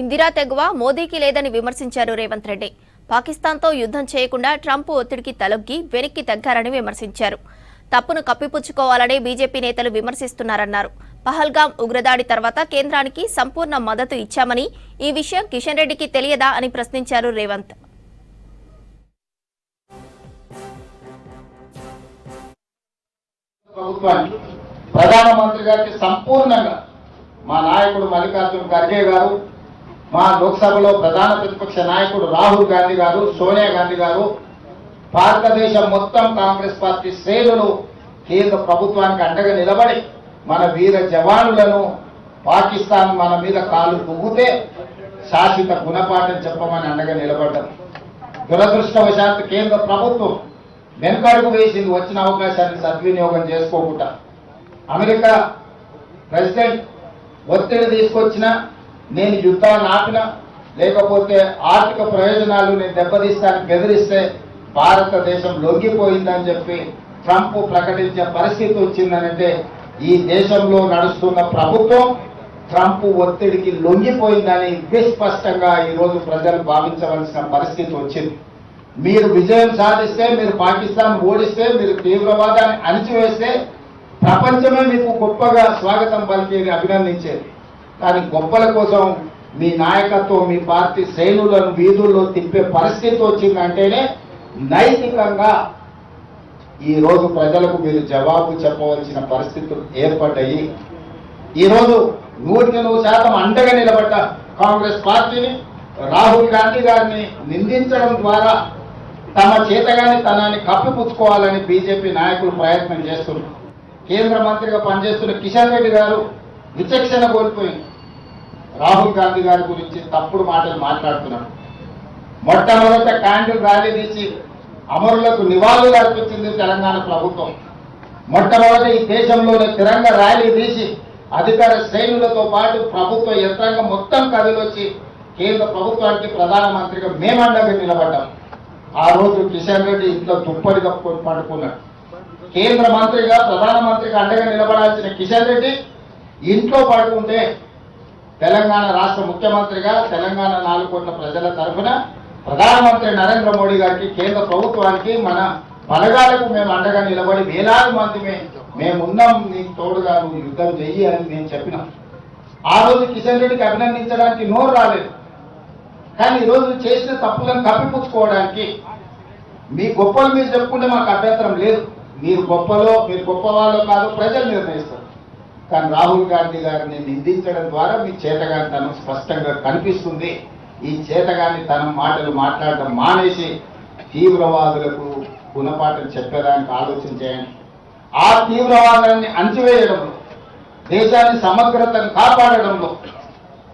ఇందిరా తెగువ మోదీకి లేదని విమర్శించారు రేవంత్ రెడ్డి. పాకిస్తాన్తో యుద్ధం చేయకుండా ట్రంప్ ఒత్తిడికి తలొగ్గి వెనక్కి తగ్గారని విమర్శించారు. తప్పును కప్పిపుచ్చుకోవాలని బీజేపీ నేతలు విమర్శిస్తున్నారన్నారు. పహల్గాం ఉగ్రదాడి తర్వాత కేంద్రానికి సంపూర్ణ మద్దతు ఇచ్చామని, ఈ విషయం కిషన్ రెడ్డికి తెలియదా అని ప్రశ్నించారు రేవంత్. ప్రధానమంత్రి గారికి సంపూర్ణంగా మా నాయకుడు మల్లికార్జున ఖర్గే గారు, మా లోక్సభలో ప్రధాన ప్రతిపక్ష నాయకుడు రాహుల్ గాంధీ గారు, సోనియా గాంధీ గారు, భారతదేశం మొత్తం కాంగ్రెస్ పార్టీ శ్రేణులు కేంద్ర ప్రభుత్వానికి అండగా నిలబడి మన వీర జవానులను పాకిస్తాన్ మన మీద కాలు దువ్వుతే శాశ్వత గుణపాఠం చెప్పమని అండగా నిలబడ్డారు. దురదృష్టవశాత్తు కేంద్ర ప్రభుత్వం వెనుకడుగు వేసింది. వచ్చిన అవకాశాన్ని సద్వినియోగం చేసుకోకుండా అమెరికా ప్రెసిడెంట్ ఒత్తిడి తీసుకొచ్చిన, నేను యుద్ధాన్ని ఆపిన, లేకపోతే ఆర్థిక ప్రయోజనాలు నేను దెబ్బతీస్తానికి బెదిరిస్తే భారతదేశం లొంగిపోయిందని చెప్పి ట్రంప్ ప్రకటించే పరిస్థితి వచ్చిందనంటే ఈ దేశంలో నడుస్తున్న ప్రభుత్వం ట్రంప్ ఒత్తిడికి లొంగిపోయిందని విస్పష్టంగా ఈరోజు ప్రజలు భావించవలసిన పరిస్థితి వచ్చింది. మీరు విజయం సాధిస్తే, మీరు పాకిస్తాన్ ఓడిస్తే, మీరు తీవ్రవాదాన్ని అణిచివేస్తే ప్రపంచమే మీకు గొప్పగా స్వాగతం పలికేది, అభినందించేది. కానీ గొప్పల కోసం మీ నాయకత్వం, మీ పార్టీ శ్రేణులను వీధుల్లో తిప్పే పరిస్థితి వచ్చిందంటేనే నైతికంగా ఈరోజు ప్రజలకు మీరు జవాబు చెప్పవలసిన పరిస్థితులు ఏర్పడ్డాయి. ఈరోజు 100% అండగా నిలబడ్డ కాంగ్రెస్ పార్టీని, రాహుల్ గాంధీ గారిని నిందించడం ద్వారా తమ చేతగాని తనాన్ని కప్పిపుచ్చుకోవాలని బీజేపీ నాయకులు ప్రయత్నం చేస్తున్నారు. కేంద్ర మంత్రిగా పనిచేస్తున్న కిషన్ రెడ్డి గారు విచక్షణ కోల్పోయింది. రాహుల్ గాంధీ గారి గురించి తప్పుడు మాటలు మాట్లాడుతున్నారు. మొట్టమొదట క్యాండిల్ ర్యాలీ తీసి అమరులకు నివాళులు అర్పించింది తెలంగాణ ప్రభుత్వం. మొట్టమొదటి ఈ దేశంలోనే తిరంగ ర్యాలీ తీసి అధికార శ్రేణులతో పాటు ప్రభుత్వ యంత్రాంగం మొత్తం కదిలొచ్చి కేంద్ర ప్రభుత్వానికి ప్రధానమంత్రిగా మేమండగా నిలబడ్డాం. ఆ రోజు కిషన్ రెడ్డి ఇంట్లో దుప్పటి కప్పుకొని పడుకున్నాడు. కేంద్ర మంత్రిగా, ప్రధానమంత్రిగా అండగా నిలబడాల్సిన కిషన్ రెడ్డి ఇంట్లో పడుకుంటే తెలంగాణ రాష్ట్ర ముఖ్యమంత్రిగా, తెలంగాణ 4 కోట్ల ప్రజల తరఫున ప్రధానమంత్రి నరేంద్ర మోడీ గారికి, కేంద్ర ప్రభుత్వానికి, మన బలగాలకు మేము అండగా నిలబడి వేలాది మంది మేమున్నాం, నీకు తోడుగా నువ్వు యుద్ధం చెయ్యి అని మేము చెప్పినాం. ఆ రోజు కిషన్ రెడ్డికి అభినందించడానికి నోరు రాలేదు. కానీ ఈరోజు చేసిన తప్పులను కప్పిపుచ్చుకోవడానికి మీ గొప్పలు మీరు చెప్పుకుంటే మాకు అభ్యంతరం లేదు. మీరు గొప్పవాళ్ళో కాదో ప్రజలు నిర్ణయిస్తారు. కానీ రాహుల్ గాంధీ గారిని నిందించడం ద్వారా మీ చేతగానితనం స్పష్టంగా కనిపిస్తుంది. ఈ చేతగానితనం మాటలు మాట్లాడడం మానేసి తీవ్రవాదులకు గుణపాఠం చెప్పేదానికి ఆలోచన చేయండి. ఆ తీవ్రవాదాన్ని అణచివేయడంలో, దేశాన్ని సమగ్రతను కాపాడడంలో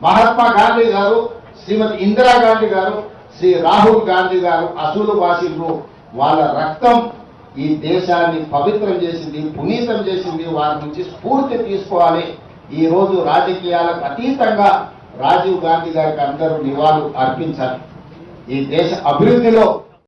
మహాత్మా గాంధీ గారు, శ్రీమతి ఇందిరాగాంధీ గారు, శ్రీ రాహుల్ గాంధీ గారు అసూలు బాసిలు. వాళ్ళ రక్తం ఈ దేశాన్ని పవిత్రం చేసింది, పునీతం చేసింది. వారి నుంచి స్ఫూర్తి తీసుకోవాలి. ఈ రోజు రాజకీయాలకు అతీతంగా రాజీవ్ గాంధీ గారికి అందరూ నివాళులు అర్పించాలి. ఈ దేశ అభివృద్ధిలో